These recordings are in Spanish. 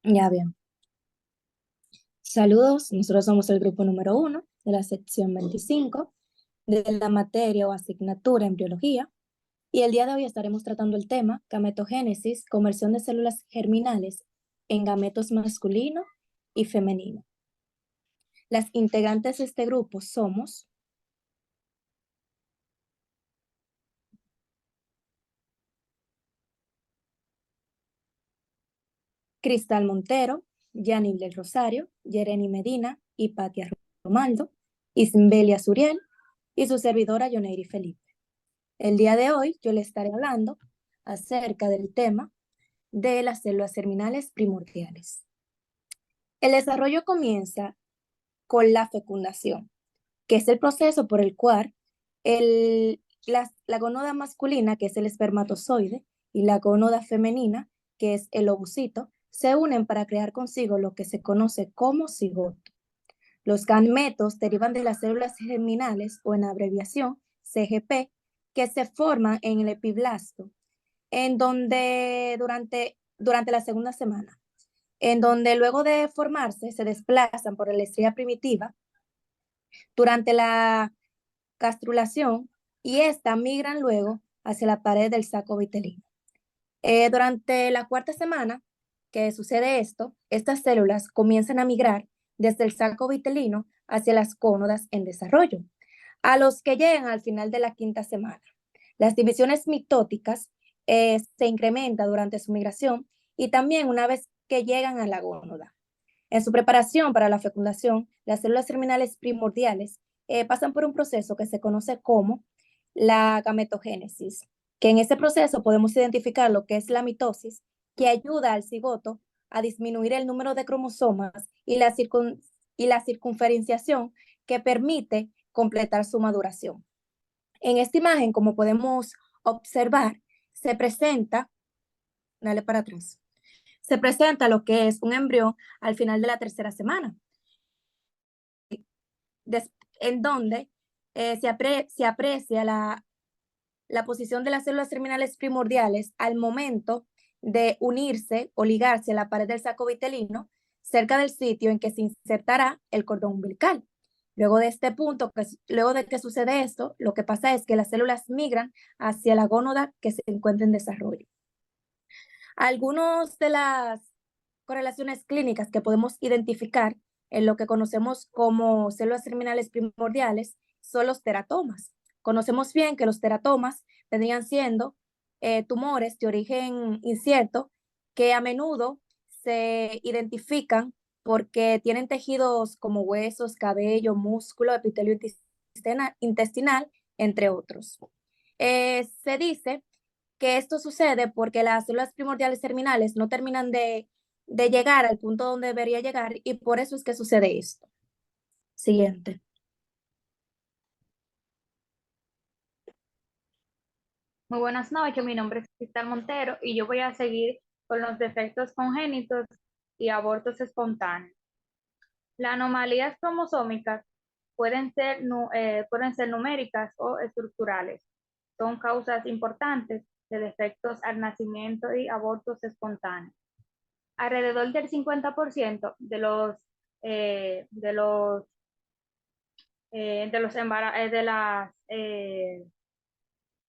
Ya bien. Saludos, nosotros somos el grupo número 1 de la sección 25 de la materia o asignatura en biología y el día de hoy estaremos tratando el tema gametogénesis, conversión de células germinales en gametos masculino y femenino. Las integrantes de este grupo somos Cristal Montero, Yanil del Rosario, Yereni Medina y Patia Romaldo, Isbelia Suriel y su servidora Yoneiri Felipe. El día de hoy yo le estaré hablando acerca del tema de las células germinales primordiales. El desarrollo comienza con la fecundación, que es el proceso por el cual la gónada masculina, que es el espermatozoide, y la gónada femenina, que es el ovocito, se unen para crear consigo lo que se conoce como cigoto. Los gametos derivan de las células germinales o en abreviación CGP, que se forman en el epiblasto en donde durante la segunda semana, en donde luego de formarse se desplazan por la estría primitiva durante la gastrulación y esta migran luego hacia la pared del saco vitelino. Durante la cuarta semana que sucede esto, estas células comienzan a migrar desde el saco vitelino hacia las cónodas en desarrollo, a los que llegan al final de la quinta semana. Las divisiones mitóticas se incrementan durante su migración y también una vez que llegan a la gónoda. En su preparación para la fecundación, las células germinales primordiales pasan por un proceso que se conoce como la gametogénesis, que en este proceso podemos identificar lo que es la mitosis, que ayuda al cigoto a disminuir el número de cromosomas y la circunferenciación que permite completar su maduración. En esta imagen, como podemos observar, se presenta, dale para atrás, se presenta lo que es un embrión al final de la tercera semana, en donde se aprecia la posición de las células terminales primordiales al momento de unirse o ligarse a la pared del saco vitelino cerca del sitio en que se insertará el cordón umbilical. Luego de este punto, luego de que sucede esto, lo que pasa es que las células migran hacia la gónoda que se encuentra en desarrollo. Algunas de las correlaciones clínicas que podemos identificar en lo que conocemos como células terminales primordiales son los teratomas. Conocemos bien que los teratomas vendrían siendo tumores de origen incierto que a menudo se identifican porque tienen tejidos como huesos, cabello, músculo, epitelio intestinal, entre otros. Se dice que esto sucede porque las células primordiales terminales no terminan de llegar al punto donde debería llegar y por eso es que sucede esto. Siguiente. Muy buenas noches, mi nombre es Cristal Montero y yo voy a seguir con los defectos congénitos y abortos espontáneos. Las anomalías cromosómicas pueden ser numéricas o estructurales. Son causas importantes de defectos al nacimiento y abortos espontáneos. Alrededor del 50% de las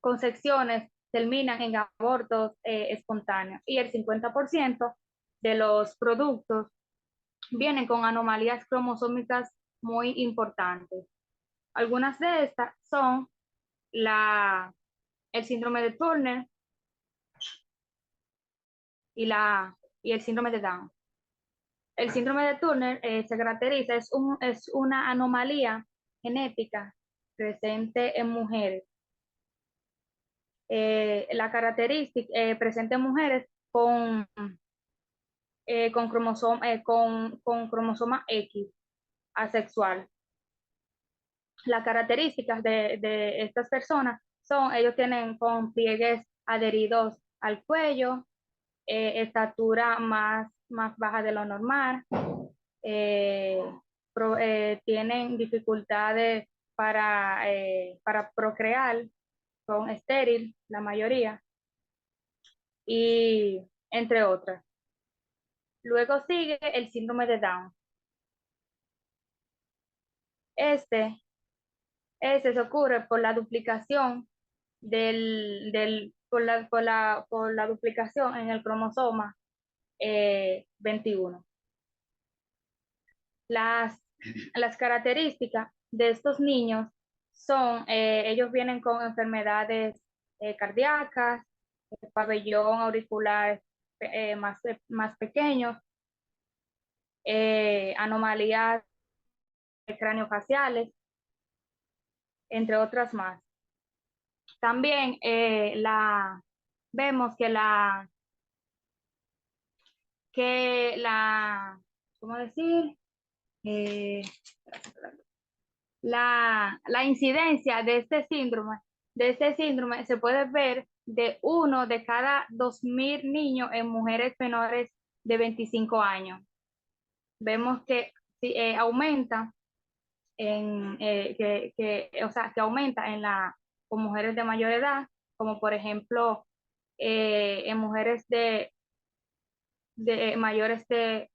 concepciones terminan en abortos espontáneos y el 50% de los productos vienen con anomalías cromosómicas muy importantes. Algunas de estas son el síndrome de Turner y, y el síndrome de Down. El síndrome de Turner se caracteriza, es una anomalía genética presente en mujeres. La característica presente en mujeres con cromosoma X asexual. Las características de estas personas ellos tienen con pliegues adheridos al cuello, estatura más baja de lo normal, eh, tienen dificultades para procrear, son estéril la mayoría, y entre otras. Luego sigue el síndrome de Down. Este, este se ocurre por la duplicación por la duplicación en el cromosoma 21. Las características de estos niños son, ellos vienen con enfermedades cardíacas, pabellón auricular más pequeños, anomalías craneofaciales, entre otras más. También vemos ¿cómo decir? Eh, la incidencia de este síndrome se puede ver de 1 de cada 2.000 niños en mujeres menores de 25 años. Vemos que sí, aumenta que aumenta con mujeres de mayor edad, como por ejemplo en mujeres de mayores de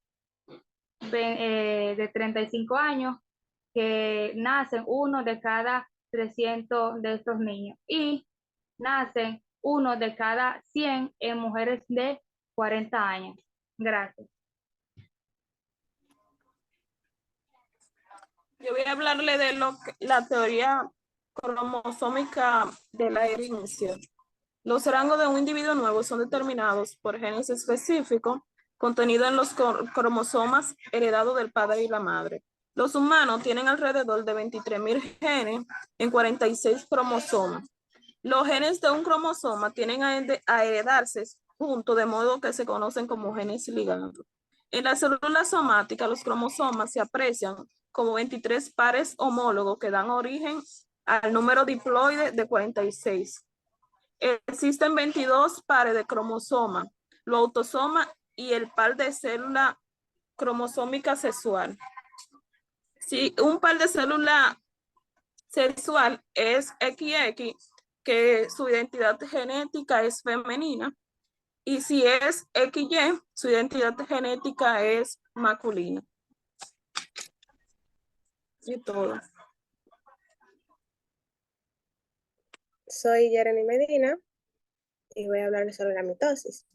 35 años, que nacen 1 de cada 300 de estos niños y nacen 1 de cada 100 en mujeres de 40 años. Gracias. Yo voy a hablarle de la teoría cromosómica de la herencia. Los rangos de un individuo nuevo son determinados por genes específicos contenidos en los cromosomas heredados del padre y la madre. Los humanos tienen alrededor de 23.000 genes en 46 cromosomas. Los genes de un cromosoma tienen a heredarse juntos, de modo que se conocen como genes ligados. En las células somáticas, los cromosomas se aprecian como 23 pares homólogos que dan origen al número diploide de 46. Existen 22 pares de cromosomas, los autosomas y el par de célula cromosómica sexual. Si un par de célula sexual es XX, que su identidad genética es femenina, y si es XY, su identidad genética es masculina. Y todo. Soy Jeremy Medina y voy a hablarles sobre la mitosis.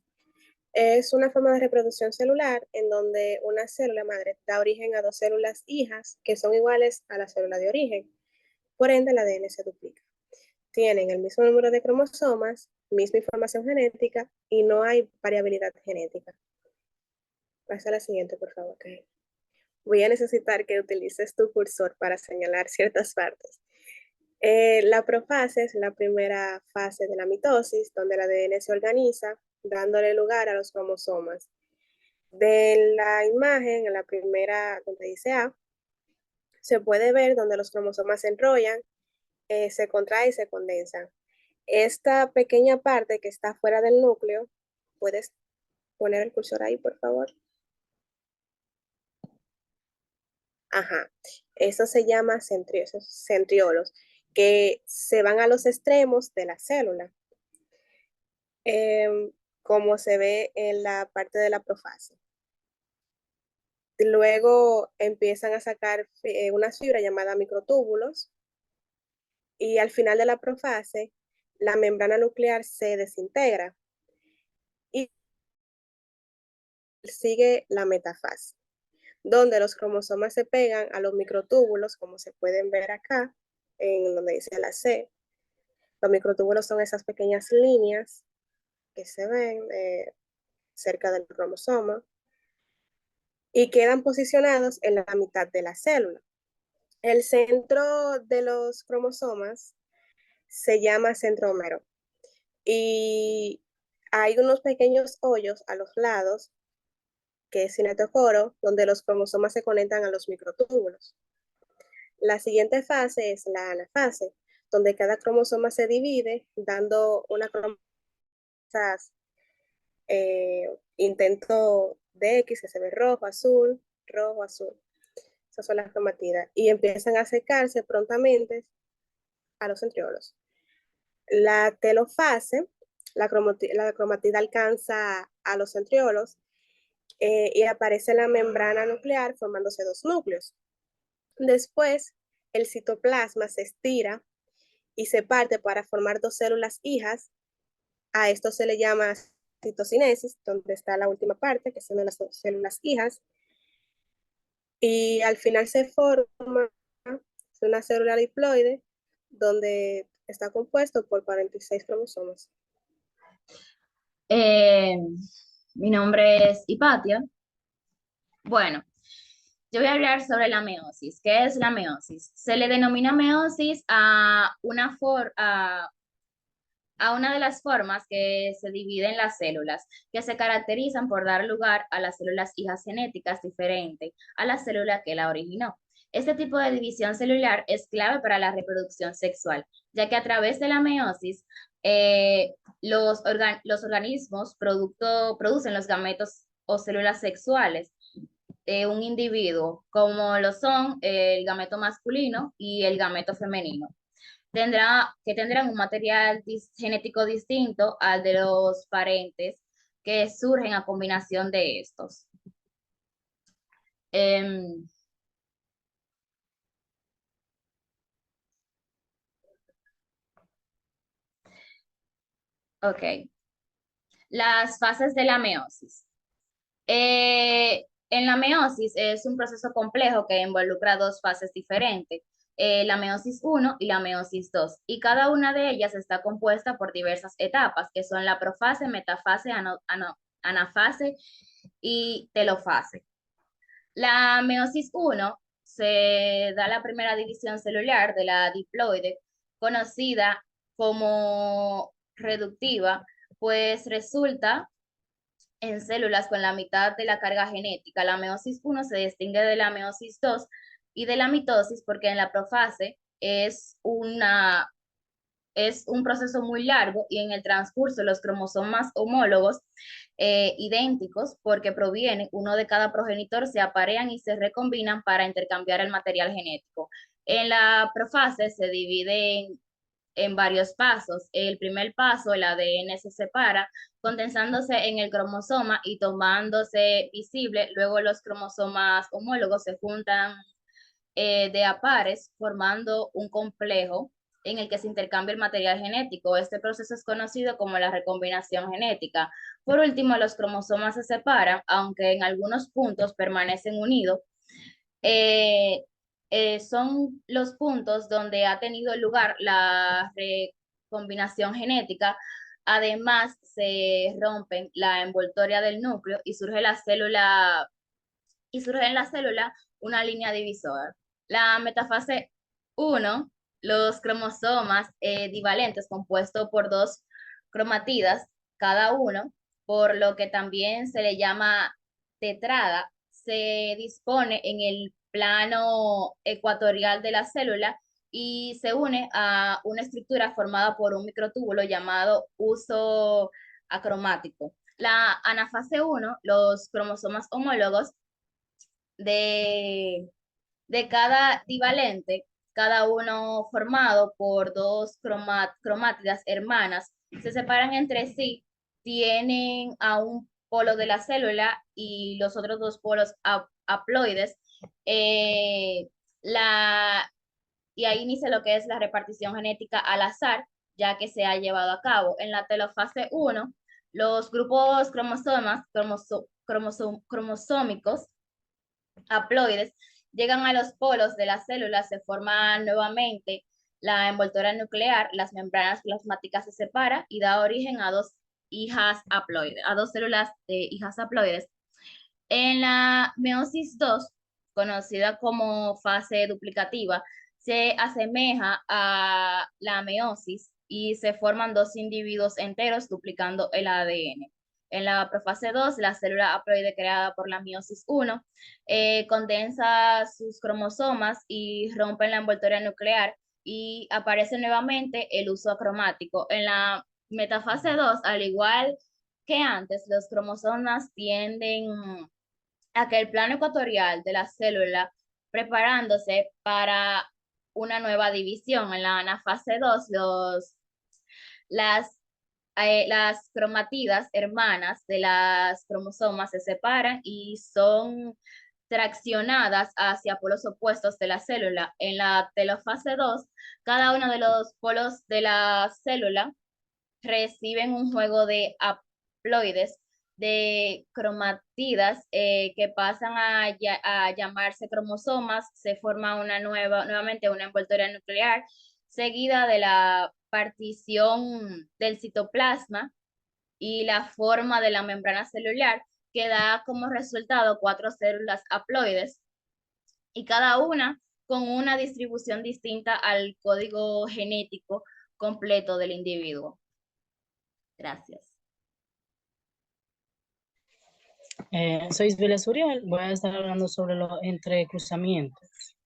Es una forma de reproducción celular en donde una célula madre da origen a 2 células hijas que son iguales a la célula de origen. Por ende, el ADN se duplica. Tienen el mismo número de cromosomas, misma información genética y no hay variabilidad genética. Pasa a la siguiente, por favor. Okay. Voy a necesitar que utilices tu cursor para señalar ciertas partes. La profase es la primera fase de la mitosis, donde el ADN se organiza, dándole lugar a los cromosomas. De la imagen, en la primera, donde dice A, se puede ver donde los cromosomas se enrollan, se contraen y se condensan. Esta pequeña parte que está fuera del núcleo, ¿puedes poner el cursor ahí, por favor? Ajá, eso se llama centriolos, que se van a los extremos de la célula, como se ve en la parte de la profase. Luego empiezan a sacar unas fibras llamadas microtúbulos y al final de la profase, la membrana nuclear se desintegra y sigue la metafase, donde los cromosomas se pegan a los microtúbulos, como se pueden ver acá, en donde dice la C. Los microtúbulos son esas pequeñas líneas que se ven cerca del cromosoma y quedan posicionados en la mitad de la célula. El centro de los cromosomas se llama centrómero y hay unos pequeños hoyos a los lados, que es cinetocoro, donde los cromosomas se conectan a los microtúbulos. La siguiente fase es la anafase, donde cada cromosoma se divide, dando una cromosoma intento de X que se ve rojo, azul, rojo, azul. Esas son las cromatidas. Y empiezan a secarse prontamente a los centriolos. La telofase, la cromatida alcanza a los centriolos y aparece la membrana nuclear formándose dos núcleos. Después, el citoplasma se estira y se parte para formar dos células hijas. A esto se le llama citocinesis, donde está la última parte, que son las dos células hijas. Y al final se forma una célula diploide, donde está compuesto por 46 cromosomas. Mi nombre es Hipatia. Bueno, yo voy a hablar sobre la meiosis. ¿Qué es la meiosis? Se le denomina meiosis a una de las formas que se dividen las células, que se caracterizan por dar lugar a las células hijas genéticas diferentes a la célula que la originó. Este tipo de división celular es clave para la reproducción sexual, ya que a través de la meiosis, los organismos producen los gametos o células sexuales de un individuo, como lo son el gameto masculino y el gameto femenino. Tendrán un material genético distinto al de los parentes que surgen a combinación de estos. Ok. Las fases de la meiosis. En la meiosis es un proceso complejo que involucra dos fases diferentes, la meiosis 1 y la meiosis 2, y cada una de ellas está compuesta por diversas etapas, que son la profase, metafase, anafase y telofase. La meiosis 1 se da la primera división celular de la diploide, conocida como reductiva, pues resulta en células con la mitad de la carga genética. La meiosis 1 se distingue de la meiosis 2 y de la mitosis porque en la profase es un proceso muy largo y en el transcurso los cromosomas homólogos idénticos porque provienen uno de cada progenitor se aparean y se recombinan para intercambiar el material genético. En la profase se dividen en varios pasos. El primer paso, el ADN se separa, condensándose en el cromosoma y tomándose visible. Luego los cromosomas homólogos se juntan de a pares, formando un complejo en el que se intercambia el material genético. Este proceso es conocido como la recombinación genética. Por último, los cromosomas se separan, aunque en algunos puntos permanecen unidos. Son los puntos donde ha tenido lugar la recombinación genética. Además, se rompen la envoltoria del núcleo y surge en la célula una línea divisora. La metafase 1, los cromosomas divalentes compuestos por dos cromatidas cada uno, por lo que también se le llama tetrada, se dispone en el plano ecuatorial de la célula y se une a una estructura formada por un microtúbulo llamado uso acromático. La anafase 1, los cromosomas homólogos de cada divalente, cada uno formado por dos cromátidas hermanas, se separan entre sí, tienen a un polo de la célula y los otros dos polos haploides. eh, la, y ahí inicia lo que es la repartición genética al azar, ya que se ha llevado a cabo. En la telofase 1, los grupos cromosómicos haploides llegan a los polos de las células, se forman nuevamente la envoltura nuclear, las membranas plasmáticas se separan y da origen a dos hijas haploides, a dos células de hijas haploides. En la meiosis 2, conocida como fase duplicativa, se asemeja a la meiosis y se forman dos individuos enteros duplicando el ADN. En la profase 2, la célula haploide creada por la meiosis 1 condensa sus cromosomas y rompe la envoltoria nuclear y aparece nuevamente el uso acromático. En la metafase 2, al igual que antes, los cromosomas tienden a que el plano ecuatorial de la célula preparándose para una nueva división. En la anafase 2, las las cromatidas hermanas de las cromosomas se separan y son traccionadas hacia polos opuestos de la célula. En la telofase 2, cada uno de los polos de la célula reciben un juego de haploides de cromatidas que pasan a llamarse cromosomas, se forma nuevamente una envoltoria nuclear, seguida de la partición del citoplasma y la forma de la membrana celular, que da como resultado 4 células haploides, y cada una con una distribución distinta al código genético completo del individuo. Gracias. Soy Isabel Suriel, voy a estar hablando sobre los entrecruzamientos.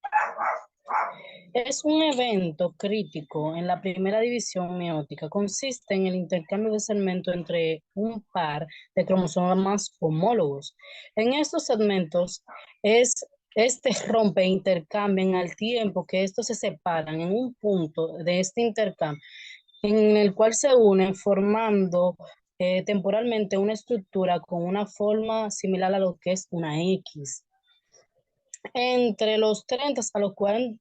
Es un evento crítico en la primera división meiótica. Consiste en el intercambio de segmentos entre un par de cromosomas homólogos. En estos segmentos, este rompe e intercambian al tiempo que estos se separan en un punto de este intercambio, en el cual se unen formando temporalmente una estructura con una forma similar a lo que es una X. Entre los 30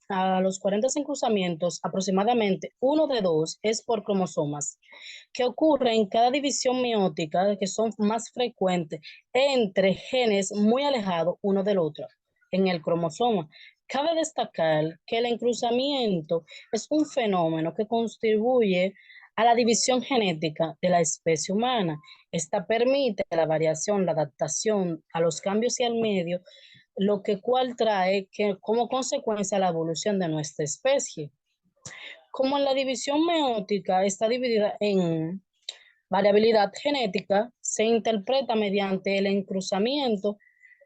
a los 40 cruzamientos, aproximadamente 1 de 2 es por cromosomas, que ocurre en cada división meiótica, que son más frecuentes entre genes muy alejados uno del otro en el cromosoma. Cabe destacar que el encruzamiento es un fenómeno que contribuye a la división genética de la especie humana. Esta permite la variación, la adaptación a los cambios y al medio, lo que cual trae como consecuencia la evolución de nuestra especie. Como la división meiótica está dividida en variabilidad genética, se interpreta mediante el encruzamiento,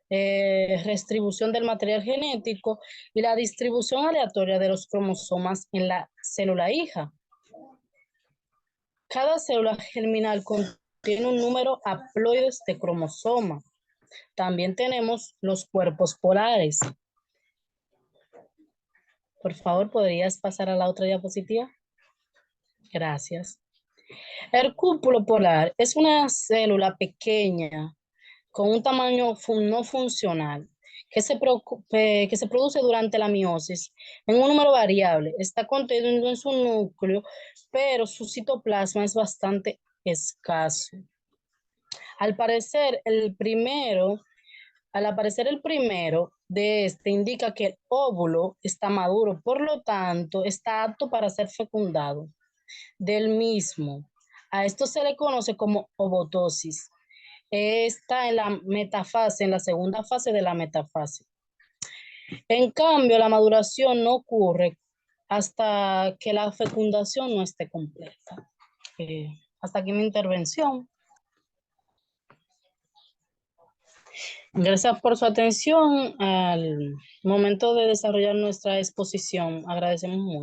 distribución del material genético y la distribución aleatoria de los cromosomas en la célula hija. Cada célula germinal contiene un número haploides de cromosomas. También tenemos los cuerpos polares. Por favor, ¿podrías pasar a la otra diapositiva? Gracias. El cúpulo polar es una célula pequeña con un tamaño no funcional que se produce durante la meiosis en un número variable. Está contenido en su núcleo, pero su citoplasma es bastante escaso. Al aparecer el primero de este indica que el óvulo está maduro, por lo tanto está apto para ser fecundado del mismo. A esto se le conoce como ovotosis. Está en la metafase, en la segunda fase de la metafase. En cambio, la maduración no ocurre hasta que la fecundación no esté completa. Hasta aquí mi intervención. Gracias por su atención al momento de desarrollar nuestra exposición. Agradecemos mucho.